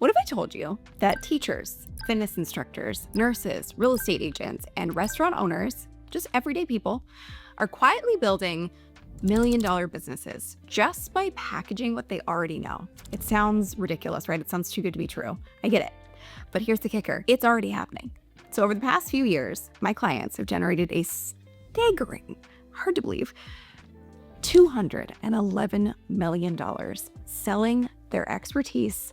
What if I told you that teachers, fitness instructors, nurses, real estate agents, and restaurant owners, just everyday people, are quietly building million-dollar businesses just by packaging what they already know? It sounds ridiculous, right? It sounds too good to be true. I get it. But here's the kicker. It's already happening. So over the past few years, my clients have generated a staggering, hard to believe, $211 million selling their expertise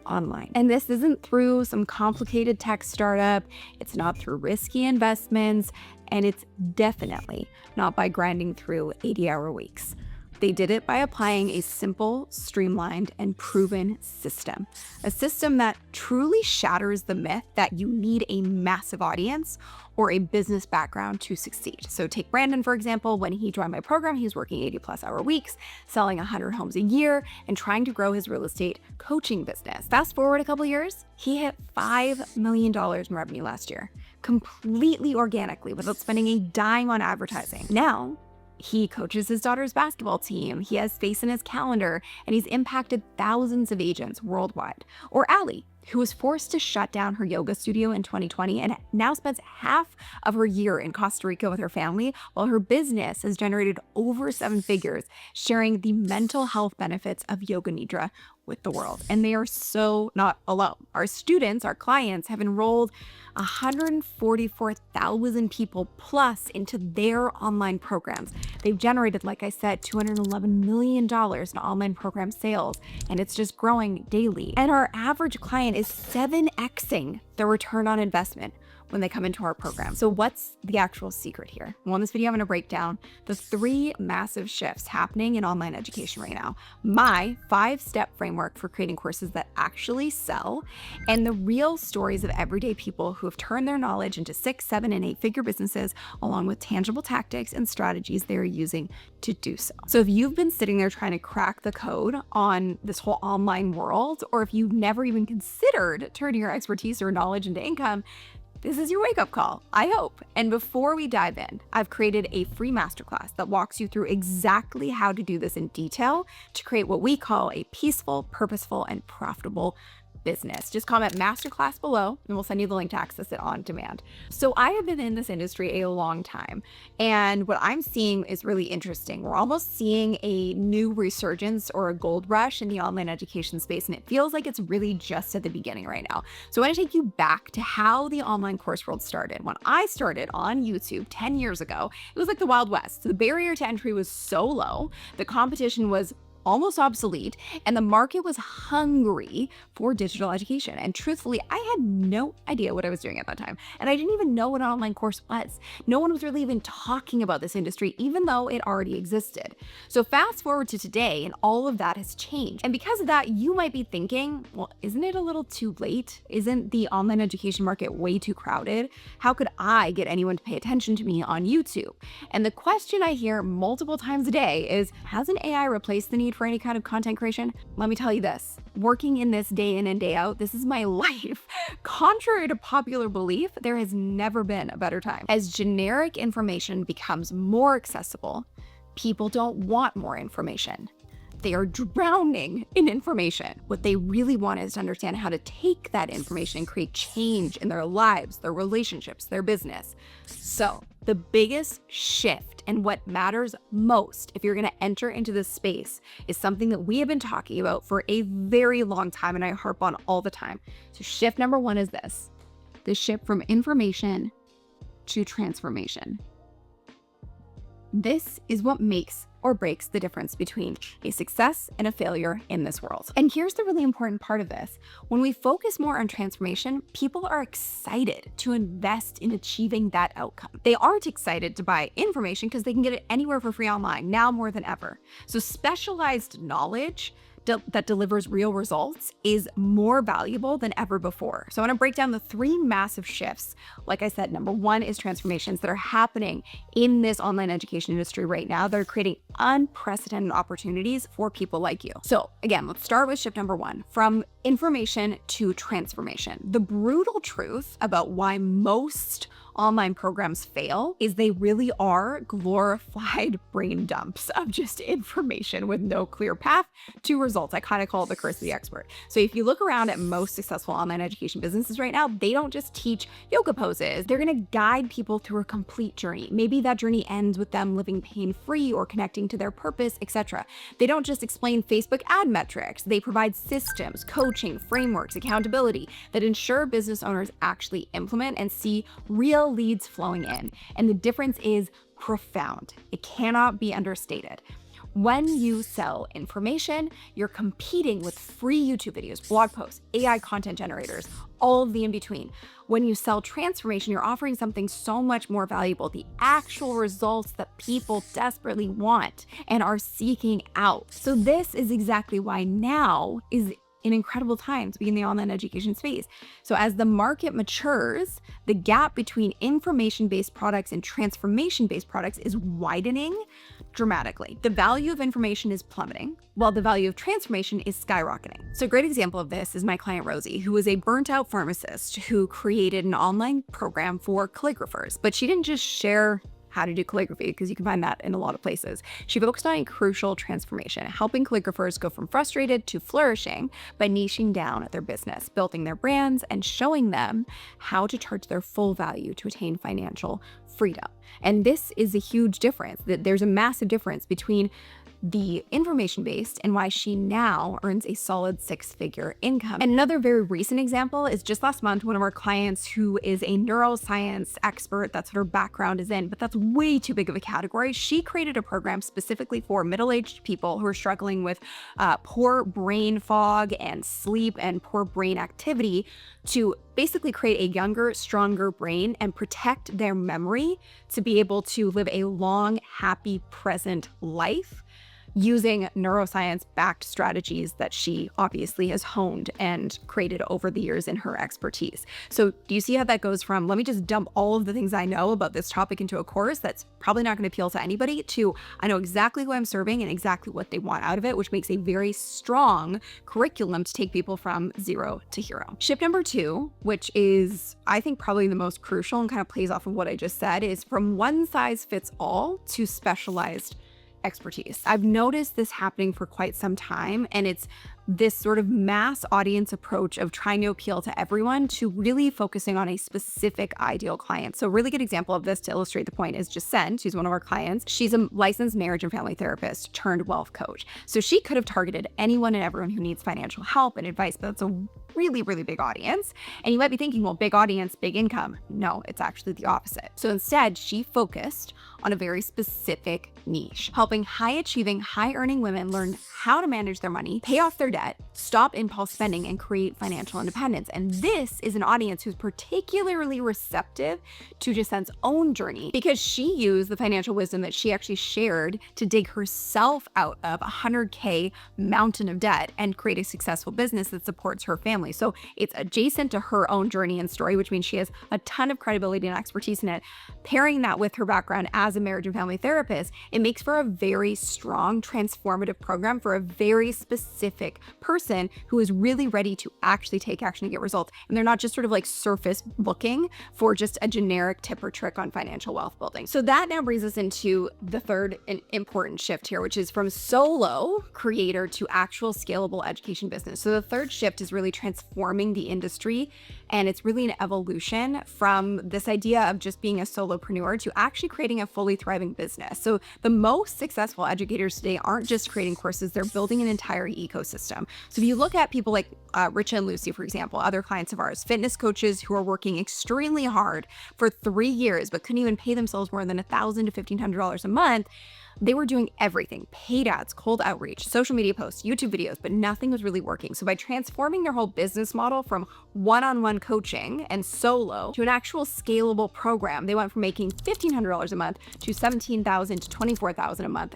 online. And this isn't through some complicated tech startup, it's not through risky investments, and it's definitely not by grinding through 80-hour weeks. They did it by applying a simple, streamlined, and proven system. A system that truly shatters the myth that you need a massive audience or a business background to succeed. So take Brandon, for example. When he joined my program, he was working 80+ hour weeks, selling 100 homes a year, and trying to grow his real estate coaching business. Fast forward a couple years, he hit $5 million in revenue last year, completely organically without spending a dime on advertising. Now, he coaches his daughter's basketball team, he has space in his calendar, and he's impacted thousands of agents worldwide. Or Allie, who was forced to shut down her yoga studio in 2020 and now spends half of her year in Costa Rica with her family, while her business has generated over 7 figures, sharing the mental health benefits of yoga nidra with the world. And they are so not alone. Our students, our clients, have enrolled 144,000 people plus into their online programs. They've generated, like I said, $211 million in online program sales, and it's just growing daily. And our average client is 7xing the return on investment when they come into our program. So what's the actual secret here? Well, in this video, I'm going to break down the 3 massive shifts happening in online education right now, my 5-step framework for creating courses that actually sell, and the real stories of everyday people who have turned their knowledge into 6, 7, and 8-figure businesses, along with tangible tactics and strategies they're using to do so. So if you've been sitting there trying to crack the code on this whole online world, or if you've never even considered turning your expertise or knowledge into income, this is your wake-up call, I hope. And before we dive in, I've created a free masterclass that walks you through exactly how to do this in detail to create what we call a peaceful, purposeful, and profitable business. Just comment masterclass below and we'll send you the link to access it on demand. So I have been in this industry a long time, and what I'm seeing is really interesting. We're almost seeing a new resurgence or a gold rush in the online education space, and it feels like it's really just at the beginning right now. So I want to take you back to how the online course world started. When I started on YouTube 10 years ago, it was like the Wild West. The barrier to entry was so low, the competition was almost obsolete, and the market was hungry for digital education. And truthfully, I had no idea what I was doing at that time. And I didn't even know what an online course was. No one was really even talking about this industry, even though it already existed. So fast forward to today, and all of that has changed. And because of that, you might be thinking, well, isn't it a little too late? Isn't the online education market way too crowded? How could I get anyone to pay attention to me on YouTube? And the question I hear multiple times a day is, hasn't AI replaced the need for any kind of content creation? Let me tell you this, working in this day in and day out, this is my life. Contrary to popular belief, there has never been a better time. As generic information becomes more accessible, people don't want more information. They are drowning in information. What they really want is to understand how to take that information and create change in their lives, their relationships, their business. So the biggest shift and what matters most if you're going to enter into this space is something that we have been talking about for a very long time, and I harp on all the time. So shift number 1 is this: the shift from information to transformation. This is what makes or breaks the difference between a success and a failure in this world. And here's the really important part of this. When we focus more on transformation, people are excited to invest in achieving that outcome. They aren't excited to buy information because they can get it anywhere for free online, now more than ever. So specialized knowledge that delivers real results is more valuable than ever before. So I want to break down the 3 massive shifts. Like I said, number 1 is transformations that are happening in this online education industry right now that are creating unprecedented opportunities for people like you. So again, let's start with shift number 1, from information to transformation. The brutal truth about why most online programs fail is they really are glorified brain dumps of just information with no clear path to results. I kind of call it the curse of the expert. So if you look around at most successful online education businesses right now, they don't just teach yoga poses. They're going to guide people through a complete journey. Maybe that journey ends with them living pain-free or connecting to their purpose, etc. They don't just explain Facebook ad metrics. They provide systems, coaching, frameworks, accountability that ensure business owners actually implement and see real leads flowing in. And the difference is profound. It cannot be understated. When you sell information, you're competing with free YouTube videos, blog posts, AI content generators, all of the in between. When you sell transformation, you're offering something so much more valuable, the actual results that people desperately want and are seeking out. So this is exactly why now is an incredible time to be in the online education space. So as the market matures, the gap between information-based products and transformation-based products is widening dramatically. The value of information is plummeting, while the value of transformation is skyrocketing. So a great example of this is my client Rosie, who was a burnt-out pharmacist who created an online program for calligraphers. But she didn't just share how to do calligraphy, because you can find that in a lot of places. She focused on a crucial transformation, helping calligraphers go from frustrated to flourishing by niching down at their business, building their brands, and showing them how to charge their full value to attain financial freedom. And this is a huge difference. There's a massive difference between the information-based and why she now earns a solid six-figure income. And another very recent example is just last month, one of our clients who is a neuroscience expert, that's what her background is in, but that's way too big of a category. She created a program specifically for middle-aged people who are struggling with poor brain fog and sleep and poor brain activity to basically create a younger, stronger brain and protect their memory to be able to live a long, happy, present life using neuroscience-backed strategies that she obviously has honed and created over the years in her expertise. So do you see how that goes from, let me just dump all of the things I know about this topic into a course that's probably not going to appeal to anybody, to I know exactly who I'm serving and exactly what they want out of it, which makes a very strong curriculum to take people from zero to hero. Shift number 2, which is, I think, probably the most crucial and kind of plays off of what I just said, is from one size fits all to specialized expertise. I've noticed this happening for quite some time, and it's this sort of mass audience approach of trying to appeal to everyone to really focusing on a specific ideal client. So a really good example of this to illustrate the point is Jacen. She's one of our clients. She's a licensed marriage and family therapist turned wealth coach. So she could have targeted anyone and everyone who needs financial help and advice, but that's a really, really big audience. And you might be thinking, well, big audience, big income. No, it's actually the opposite. So instead, she focused on a very specific niche, helping high-achieving, high-earning women learn how to manage their money, pay off their debt, stop impulse spending, and create financial independence. And this is an audience who's particularly receptive to Jacen's own journey because she used the financial wisdom that she actually shared to dig herself out of a 100K mountain of debt and create a successful business that supports her family. So it's adjacent to her own journey and story, which means she has a ton of credibility and expertise in it. Pairing that with her background as a marriage and family therapist, it makes for a very strong, transformative program for a very specific person who is really ready to actually take action and get results. And they're not just sort of like surface looking for just a generic tip or trick on financial wealth building. So that now brings us into the third important shift here, which is from solo creator to actual scalable education business. So the third shift is really transforming the industry. And it's really an evolution from this idea of just being a solopreneur to actually creating a fully thriving business. So the most successful educators today aren't just creating courses, they're building an entire ecosystem. So if you look at people like Richa and Lucy, for example, other clients of ours, fitness coaches who are working extremely hard for 3 years, but couldn't even pay themselves more than $1,000 to $1,500 a month. They were doing everything: paid ads, cold outreach, social media posts, YouTube videos, but nothing was really working. So by transforming their whole business model from one-on-one coaching and solo to an actual scalable program, they went from making $1,500 a month to $17,000 to $24,000 a month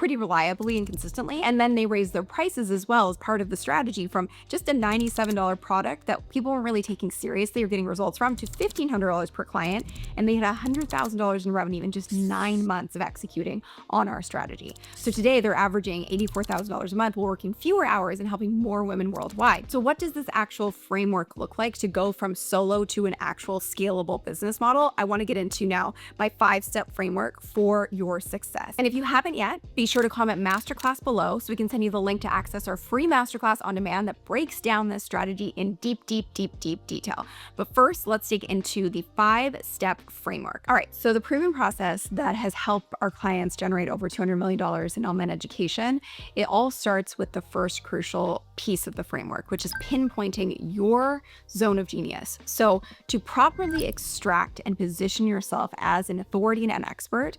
pretty reliably and consistently. And then they raised their prices as well as part of the strategy from just a $97 product that people weren't really taking seriously or getting results from to $1,500 per client. And they had $100,000 in revenue in just 9 months of executing on our strategy. So today they're averaging $84,000 a month while working fewer hours and helping more women worldwide. So what does this actual framework look like to go from solo to an actual scalable business model? I want to get into now my 5-step framework for your success. And if you haven't yet, be sure to comment masterclass below so we can send you the link to access our free masterclass on demand that breaks down this strategy in deep detail. But first, let's dig into the 5-step framework. All right, so the proven process that has helped our clients generate over $200 million in online education, it all starts with the first crucial piece of the framework, which is pinpointing your zone of genius. So to properly extract and position yourself as an authority and an expert,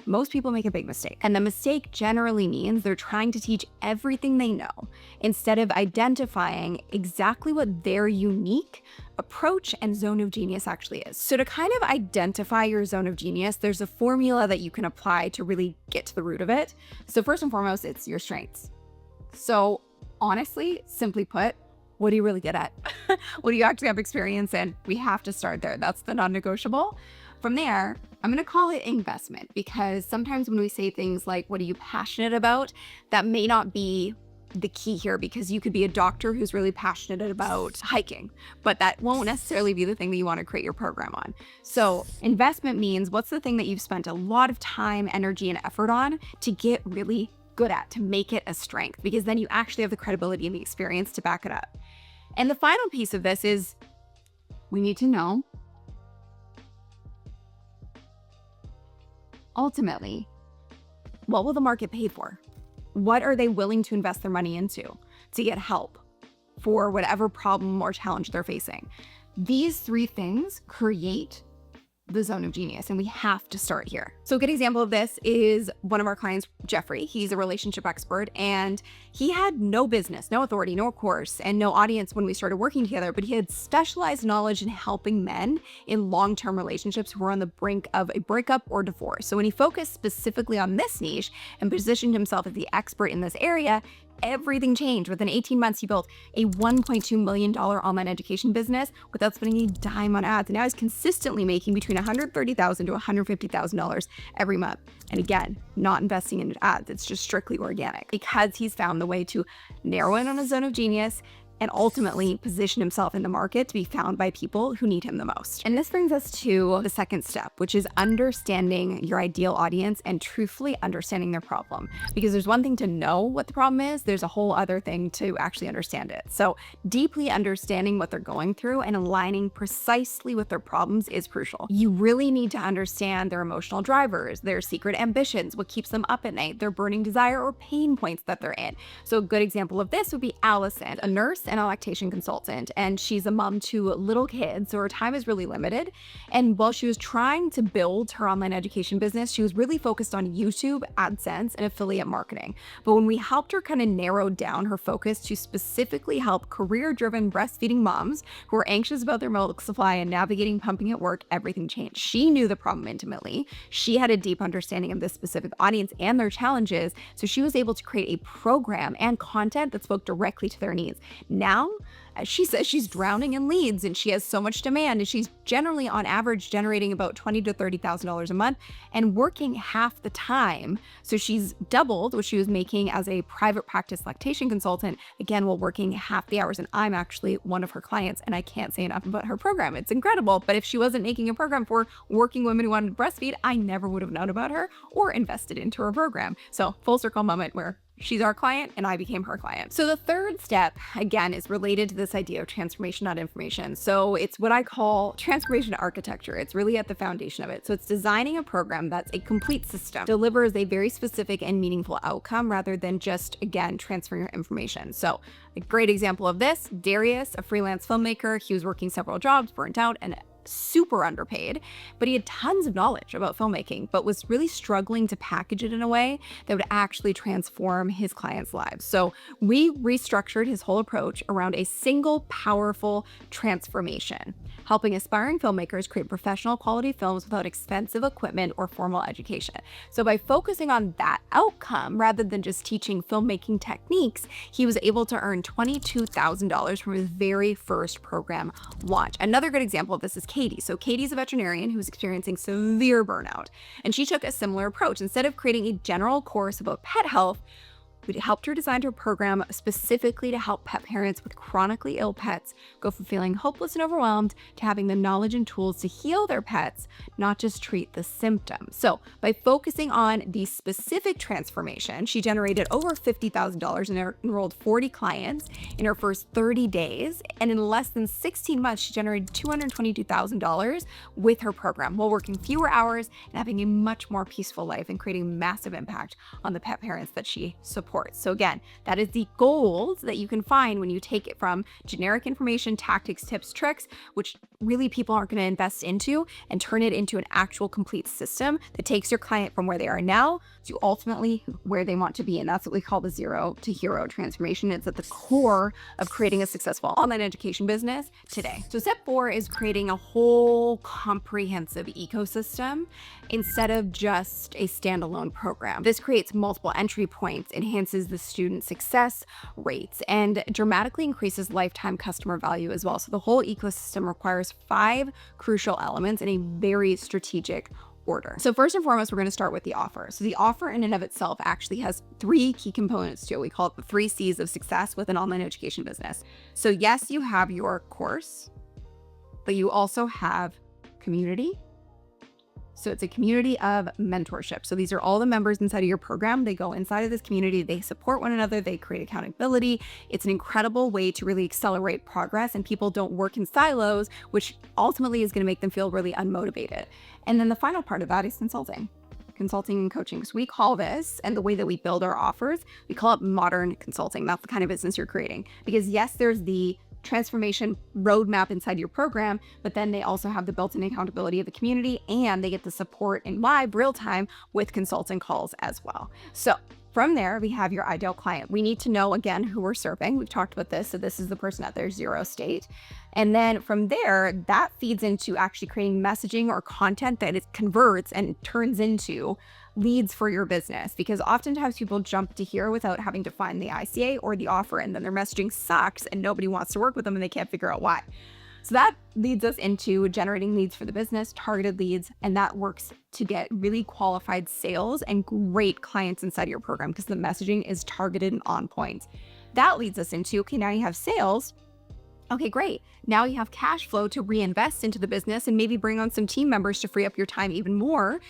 most people make a big mistake. And the mistake generally means they're trying to teach everything they know instead of identifying exactly what their unique approach and zone of genius actually is. So to kind of identify your zone of genius, there's a formula that you can apply to really get to the root of it. So first and foremost, it's your strengths. So honestly, simply put, what are you really good at? What do you actually have experience in? We have to start there. That's the non-negotiable. From there, I'm going to call it investment, because sometimes when we say things like, what are you passionate about? That may not be the key here, because you could be a doctor who's really passionate about hiking, but that won't necessarily be the thing that you want to create your program on. So investment means what's the thing that you've spent a lot of time, energy, and effort on to get really good at, to make it a strength, because then you actually have the credibility and the experience to back it up. And the final piece of this is we need to know ultimately, what will the market pay for? What are they willing to invest their money into to get help for whatever problem or challenge they're facing? These 3 things create the zone of genius, and we have to start here. So a good example of this is one of our clients, Jeffrey. He's a relationship expert, and he had no business, no authority, no course, and no audience when we started working together, but he had specialized knowledge in helping men in long-term relationships who were on the brink of a breakup or divorce. So when he focused specifically on this niche and positioned himself as the expert in this area, everything changed. Within 18 months, he built a $1.2 million online education business without spending a dime on ads. And now he's consistently making between $130,000 to $150,000 every month. And again, not investing in ads. It's just strictly organic, because he's found the way to narrow in on a zone of genius and ultimately position himself in the market to be found by people who need him the most. And this brings us to the second step, which is understanding your ideal audience and truthfully understanding their problem. Because there's one thing to know what the problem is, there's a whole other thing to actually understand it. So deeply understanding what they're going through and aligning precisely with their problems is crucial. You really need to understand their emotional drivers, their secret ambitions, what keeps them up at night, their burning desire or pain points that they're in. So a good example of this would be Allison, a nurse and a lactation consultant, and she's a mom to little kids, so her time is really limited. And while she was trying to build her online education business, she was really focused on YouTube, AdSense, and affiliate marketing. But when we helped her kind of narrow down her focus to specifically help career-driven breastfeeding moms who are anxious about their milk supply and navigating pumping at work, everything changed. She knew the problem intimately. She had a deep understanding of this specific audience and their challenges, so she was able to create a program and content that spoke directly to their needs. Now, as she says, she's drowning in leads and she has so much demand, and she's generally on average generating about $20,000 to $30,000 a month and working half the time. So she's doubled what she was making as a private practice lactation consultant, again, while working half the hours. And I'm actually one of her clients, and I can't say enough about her program. It's incredible. But if she wasn't making a program for working women who wanted to breastfeed, I never would have known about her or invested into her program. So full circle moment where she's our client and I became her client. So the third step, again, is related to this idea of transformation, not information. So it's what I call transformation architecture. It's really at the foundation of it. So it's designing a program that's a complete system, delivers a very specific and meaningful outcome rather than just, again, transferring your information. So a great example of this, Darius, a freelance filmmaker, he was working several jobs, burnt out, and super underpaid, but he had tons of knowledge about filmmaking, but was really struggling to package it in a way that would actually transform his clients' lives. So we restructured his whole approach around a single powerful transformation, helping aspiring filmmakers create professional quality films without expensive equipment or formal education. So by focusing on that outcome, rather than just teaching filmmaking techniques, he was able to earn $22,000 from his very first program launch. Another good example of this is Katie. So Katie's a veterinarian who's experiencing severe burnout, and she took a similar approach. Instead of creating a general course about pet health, we helped her design her program specifically to help pet parents with chronically ill pets go from feeling hopeless and overwhelmed to having the knowledge and tools to heal their pets, not just treat the symptoms. So by focusing on the specific transformation, she generated over $50,000 and enrolled 40 clients in her first 30 days. And in less than 16 months, she generated $222,000 with her program while working fewer hours and having a much more peaceful life and creating massive impact on the pet parents that she supports. So again, that is the goals that you can find when you take it from generic information, tactics, tips, tricks, which really people aren't going to invest into, and turn it into an actual complete system that takes your client from where they are now to ultimately where they want to be. And that's what we call the zero to hero transformation. It's at the core of creating a successful online education business today. So step 4 is creating a whole comprehensive ecosystem instead of just a standalone program. This creates multiple entry points, enhances the student success rates, and dramatically increases lifetime customer value as well. So the whole ecosystem requires 5 crucial elements in a very strategic order. So first and foremost, we're going to start with the offer. So the offer in and of itself actually has 3 key components to it. We call it the 3 C's of success with an online education business. So yes, you have your course, but you also have community. So it's a community of mentorship. So these are all the members inside of your program. They go inside of this community, they support one another, they create accountability. It's an incredible way to really accelerate progress, and people don't work in silos, which ultimately is going to make them feel really unmotivated. And then the final part of that is consulting and coaching. So we call this, and the way that we build our offers, we call it modern consulting. That's the kind of business you're creating. Because yes, there's the transformation roadmap inside your program, but then they also have the built-in accountability of the community, and they get the support in live real time with consulting calls as well. So from there, we have your ideal client. We need to know, again, who we're serving. We've talked about this. So this is the person at their zero state. And then from there, that feeds into actually creating messaging or content that it converts and turns into leads for your business, because oftentimes people jump to here without having to find the ICA or the offer, and then their messaging sucks and nobody wants to work with them and they can't figure out why. So that leads us into generating leads for the business, targeted leads, and that works to get really qualified sales and great clients inside your program because the messaging is targeted and on point. That leads us into, okay, now you have sales. Okay, great. Now you have cash flow to reinvest into the business and maybe bring on some team members to free up your time even more.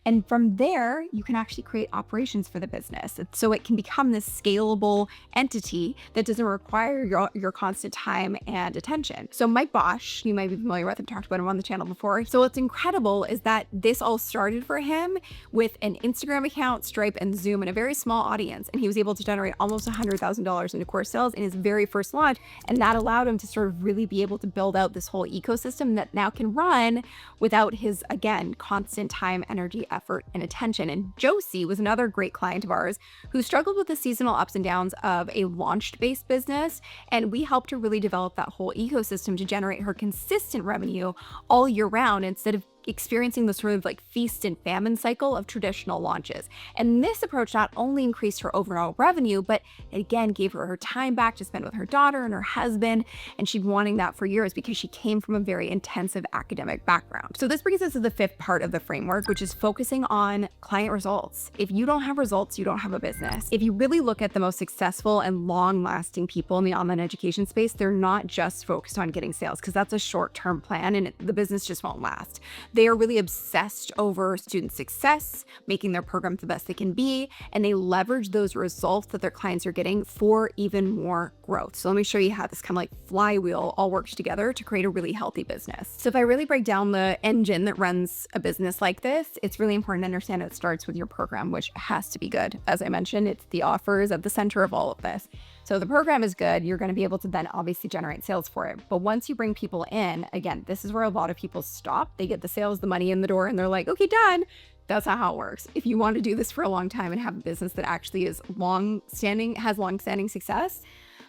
And from there, you can actually create operations for the business. So it can become this scalable entity that doesn't require your constant time and attention. So Mike Bosch, you might be familiar with, I've talked about him on the channel before. So what's incredible is that this all started for him with an Instagram account, Stripe, and Zoom, and a very small audience. And he was able to generate almost $100,000 into course sales in his very first launch. And that allowed him to sort of really be able to build out this whole ecosystem that now can run without his, again, constant time, energy, effort, and attention. And Josie was another great client of ours who struggled with the seasonal ups and downs of a launched-based business. And we helped her really develop that whole ecosystem to generate her consistent revenue all year round instead of experiencing the sort of like feast and famine cycle of traditional launches. And this approach not only increased her overall revenue, but it again gave her time back to spend with her daughter and her husband. And she'd been wanting that for years because she came from a very intensive academic background. So this brings us to the 5th part of the framework, which is focusing on client results. If you don't have results, you don't have a business. If you really look at the most successful and long-lasting people in the online education space, they're not just focused on getting sales because that's a short-term plan and the business just won't last. They are really obsessed over student success, making their program the best they can be, and they leverage those results that their clients are getting for even more growth. So let me show you how this kind of like flywheel all works together to create a really healthy business. So if I really break down the engine that runs a business like this, it's really important to understand it starts with your program, which has to be good. As I mentioned, it's the offers at the center of all of this. So the program is good. You're going to be able to then obviously generate sales for it. But once you bring people in, again, this is where a lot of people stop. They get the sales, the money in the door, and they're like, okay, done. That's not how it works. If you want to do this for a long time and have a business that actually is has long-standing success,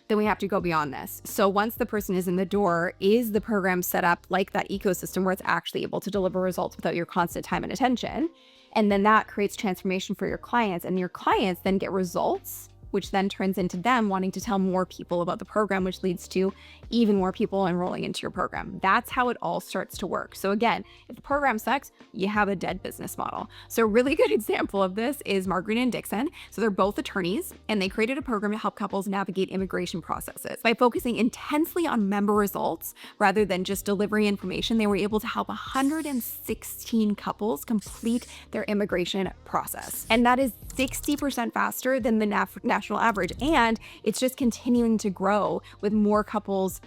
then we have to go beyond this. So once the person is in the door, is the program set up like that ecosystem where it's actually able to deliver results without your constant time and attention? And then that creates transformation for your clients, and your clients then get results, which then turns into them wanting to tell more people about the program, which leads to even more people enrolling into your program. That's how it all starts to work. So again, if the program sucks, you have a dead business model. So a really good example of this is Margaret and Dixon. So they're both attorneys, and they created a program to help couples navigate immigration processes. By focusing intensely on member results rather than just delivering information, they were able to help 116 couples complete their immigration process. And that is 60% faster than the national average. And it's just continuing to grow with more couples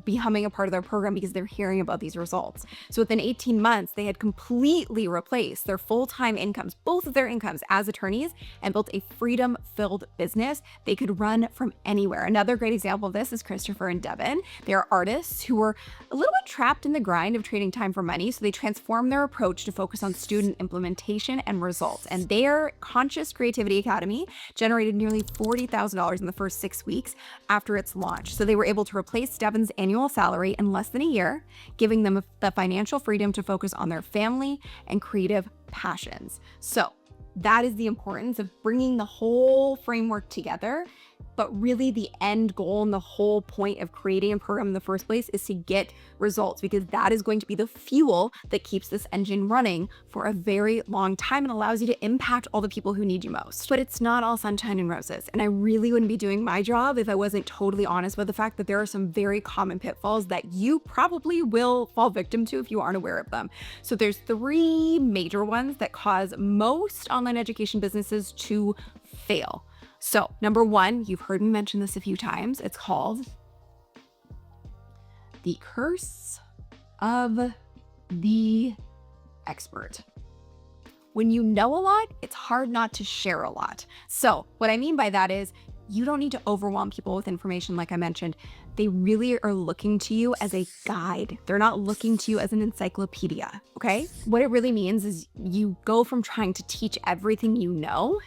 becoming a part of their program because they're hearing about these results. So within 18 months, they had completely replaced their full-time incomes, both of their incomes as attorneys, and built a freedom-filled business they could run from anywhere. Another great example of this is Christopher and Devin. They are artists who were a little bit trapped in the grind of trading time for money, so they transformed their approach to focus on student implementation and results. And their Conscious Creativity Academy generated nearly $40,000 in the first 6 weeks after its launch. So they were able to replace Devin's annual salary in less than a year, giving them the financial freedom to focus on their family and creative passions. So that is the importance of bringing the whole framework together. But really the end goal and the whole point of creating a program in the first place is to get results, because that is going to be the fuel that keeps this engine running for a very long time and allows you to impact all the people who need you most. But it's not all sunshine and roses. And I really wouldn't be doing my job if I wasn't totally honest about the fact that there are some very common pitfalls that you probably will fall victim to if you aren't aware of them. So there's 3 major ones that cause most online education businesses to fail. So number 1, you've heard me mention this a few times. It's called the curse of the expert. When you know a lot, it's hard not to share a lot. So what I mean by that is you don't need to overwhelm people with information like I mentioned. They really are looking to you as a guide. They're not looking to you as an encyclopedia, okay? What it really means is you go from trying to teach everything you know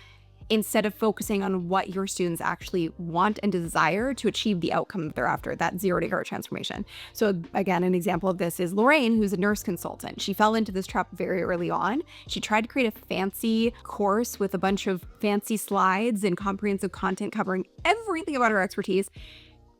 instead of focusing on what your students actually want and desire to achieve the outcome that they're after, that 0 to hero transformation. So again, an example of this is Lorraine, who's a nurse consultant. She fell into this trap very early on. She tried to create a fancy course with a bunch of fancy slides and comprehensive content covering everything about her expertise,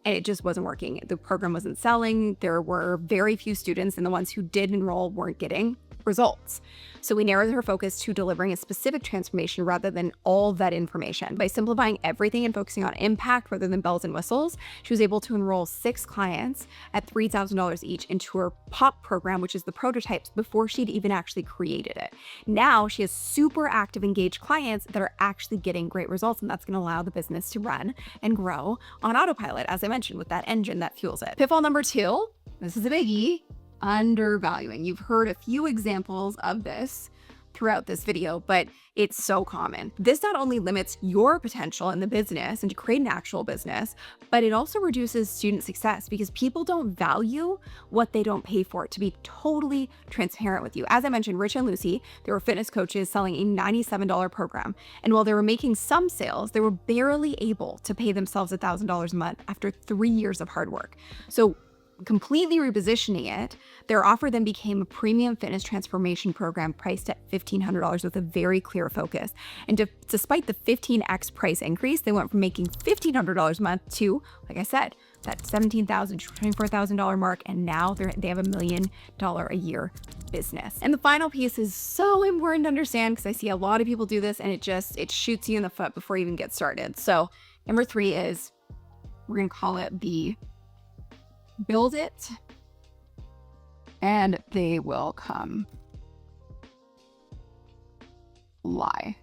and it just wasn't working. The program wasn't selling. There were very few students, and the ones who did enroll weren't getting results. So we narrowed her focus to delivering a specific transformation rather than all that information. By simplifying everything and focusing on impact rather than bells and whistles, she was able to enroll 6 clients at $3,000 each into her POP program, which is the prototypes, before she'd even actually created it. Now she has super active, engaged clients that are actually getting great results, and that's going to allow the business to run and grow on autopilot, as I mentioned, with that engine that fuels it. Pitfall number 2, this is a biggie. Undervaluing. You've heard a few examples of this throughout this video, but it's so common. This not only limits your potential in the business and to create an actual business, but it also reduces student success because people don't value what they don't pay for, to be totally transparent with you. As I mentioned, Rich and Lucy, they were fitness coaches selling a $97 program. And while they were making some sales, they were barely able to pay themselves $1,000 a month after 3 years of hard work. So completely repositioning it, their offer then became a premium fitness transformation program priced at $1,500 with a very clear focus. And despite the 15x price increase, they went from making $1,500 a month to, like I said, that $17,000, $24,000 mark, and now they have $1 million a year business. And the final piece is so important to understand because I see a lot of people do this and it shoots you in the foot before you even get started. So number 3 is, we're gonna call it the build it and they will come lie.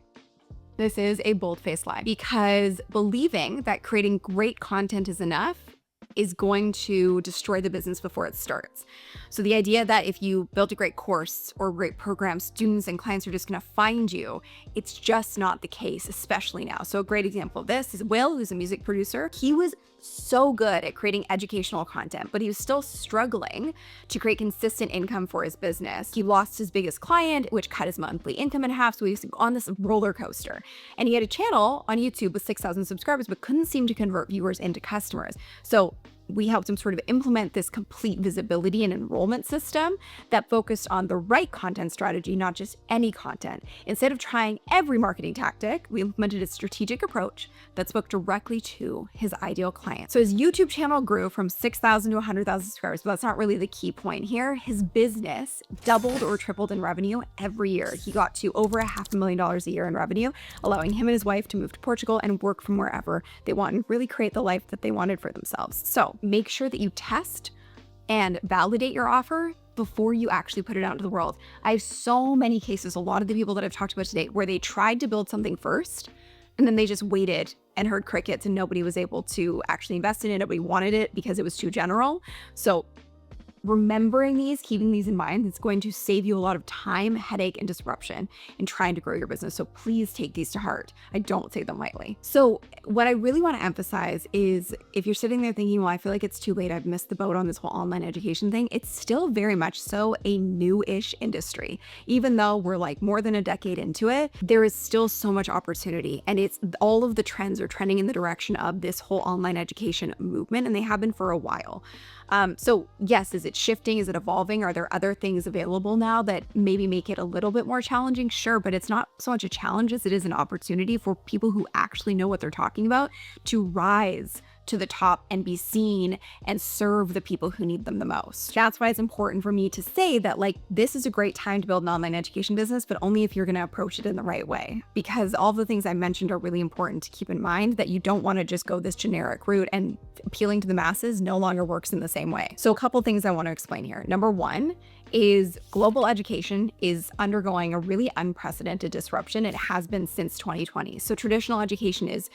This is a bold-faced lie, because believing that creating great content is enough is going to destroy the business before it starts. So the idea that if you build a great course or great program, students and clients are just gonna find you, it's just not the case, especially now. So a great example of this is Will, who's a music producer. He was so good at creating educational content, but he was still struggling to create consistent income for his business. He lost his biggest client, which cut his monthly income in half. So he was on this roller coaster. And he had a channel on YouTube with 6,000 subscribers, but couldn't seem to convert viewers into customers. So we helped him sort of implement this complete visibility and enrollment system that focused on the right content strategy, not just any content. Instead of trying every marketing tactic, we implemented a strategic approach that spoke directly to his ideal client. So his YouTube channel grew from 6,000 to 100,000 subscribers, but that's not really the key point here. His business doubled or tripled in revenue every year. He got to over $500,000 a year in revenue, allowing him and his wife to move to Portugal and work from wherever they want and really create the life that they wanted for themselves. So make sure that you test and validate your offer before you actually put it out into the world. I have so many cases, a lot of the people that I've talked about today, where they tried to build something first and then they just waited and heard crickets and nobody was able to actually invest in it. Nobody wanted it because it was too general. So remembering these, keeping these in mind, it's going to save you a lot of time, headache, and disruption in trying to grow your business. So please take these to heart. I don't say them lightly. So what I really want to emphasize is if you're sitting there thinking, well, I feel like it's too late, I've missed the boat on this whole online education thing, it's still very much so a new-ish industry. Even though we're like more than a decade into it, there is still so much opportunity. And it's all of the trends are trending in the direction of this whole online education movement, and they have been for a while. So yes, is it shifting? Is it evolving? Are there other things available now that maybe make it a little bit more challenging? Sure, but it's not so much a challenge as it is an opportunity for people who actually know what they're talking about to rise to the top and be seen and serve the people who need them the most. That's why it's important for me to say that like, this is a great time to build an online education business, but only if you're going to approach it in the right way, because all the things I mentioned are really important to keep in mind, that you don't want to just go this generic route, and appealing to the masses no longer works in the same way. So a couple things I want to explain here. Number one is global education is undergoing a really unprecedented disruption. It has been since 2020. So traditional education is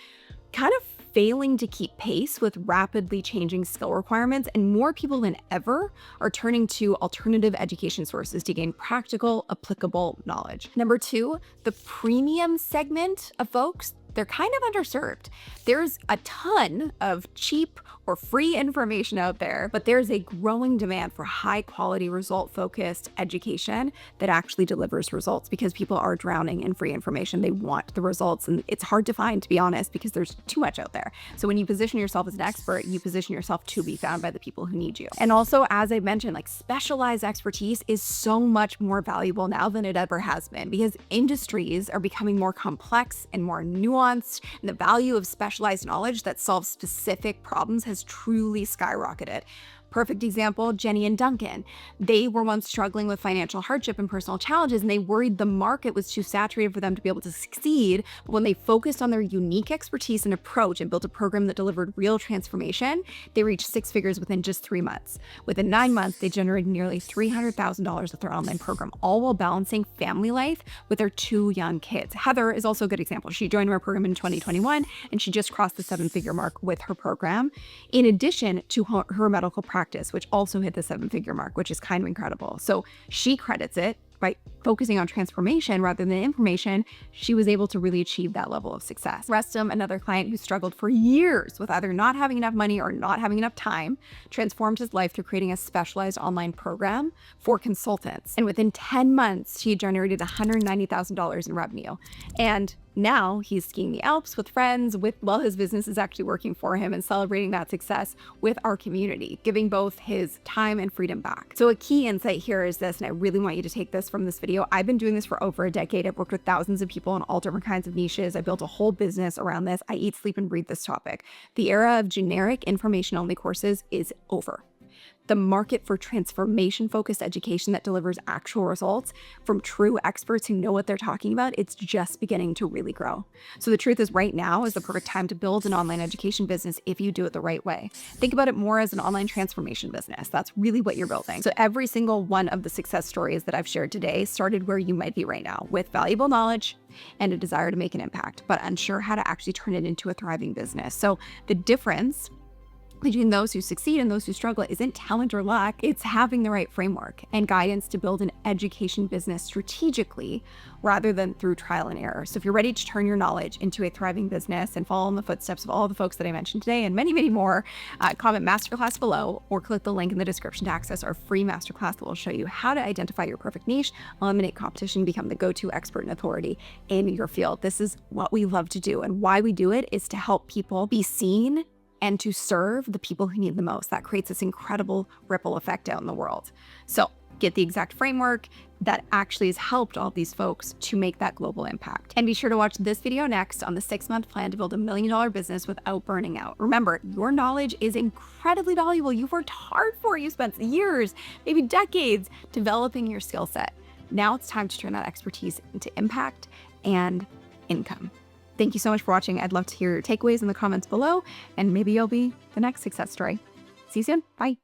kind of failing to keep pace with rapidly changing skill requirements, and more people than ever are turning to alternative education sources to gain practical, applicable knowledge. Number two, the premium segment of folks, they're kind of underserved. There's a ton of cheap or free information out there, but there's a growing demand for high quality, result-focused education that actually delivers results, because people are drowning in free information. They want the results, and it's hard to find, to be honest, because there's too much out there. So when you position yourself as an expert, you position yourself to be found by the people who need you. And also, as I mentioned, like, specialized expertise is so much more valuable now than it ever has been, because industries are becoming more complex and more nuanced, and the value of specialized knowledge that solves specific problems has truly skyrocketed. Perfect example, Jenny and Duncan. They were once struggling with financial hardship and personal challenges, and they worried the market was too saturated for them to be able to succeed. But when they focused on their unique expertise and approach and built a program that delivered real transformation, they reached six figures within just 3 months. Within 9 months, they generated nearly $300,000 with their online program, all while balancing family life with their 2 young kids. Heather is also a good example. She joined our program in 2021, and she just crossed the 7-figure mark with her program, in addition to her medical practice, which also hit the 7-figure mark, which is kind of incredible. So she credits it by focusing on transformation rather than information. She was able to really achieve that level of success. Restum, another client who struggled for years with either not having enough money or not having enough time, transformed his life through creating a specialized online program for consultants. And within 10 months, he generated $190,000 in revenue. And now he's skiing the Alps with friends while his business is actually working for him, and celebrating that success with our community, giving both his time and freedom back. So a key insight here is this, and I really want you to take this from this video. I've been doing this for over a decade. I've worked with thousands of people in all different kinds of niches. I built a whole business around this. I eat, sleep, and breathe this topic. The era of generic information-only courses is over. The market for transformation-focused education that delivers actual results from true experts who know what they're talking about, it's just beginning to really grow. So the truth is, right now is the perfect time to build an online education business if you do it the right way. Think about it more as an online transformation business. That's really what you're building. So every single one of the success stories that I've shared today started where you might be right now, with valuable knowledge and a desire to make an impact, but unsure how to actually turn it into a thriving business. So the difference between those who succeed and those who struggle isn't talent or luck. It's having the right framework and guidance to build an education business strategically rather than through trial and error. So if you're ready to turn your knowledge into a thriving business and follow in the footsteps of all the folks that I mentioned today and many, many more, comment masterclass below or click the link in the description to access our free masterclass that will show you how to identify your perfect niche, eliminate competition, become the go-to expert and authority in your field. This is what we love to do, and why we do it is to help people be seen and to serve the people who need the most. That creates this incredible ripple effect out in the world. So get the exact framework that actually has helped all these folks to make that global impact. And be sure to watch this video next on the 6-month plan to build $1 million business without burning out. Remember, your knowledge is incredibly valuable. You've worked hard for it. You spent years, maybe decades, developing your skill set. Now it's time to turn that expertise into impact and income. Thank you so much for watching. I'd love to hear your takeaways in the comments below, and maybe you'll be the next success story. See you soon. Bye.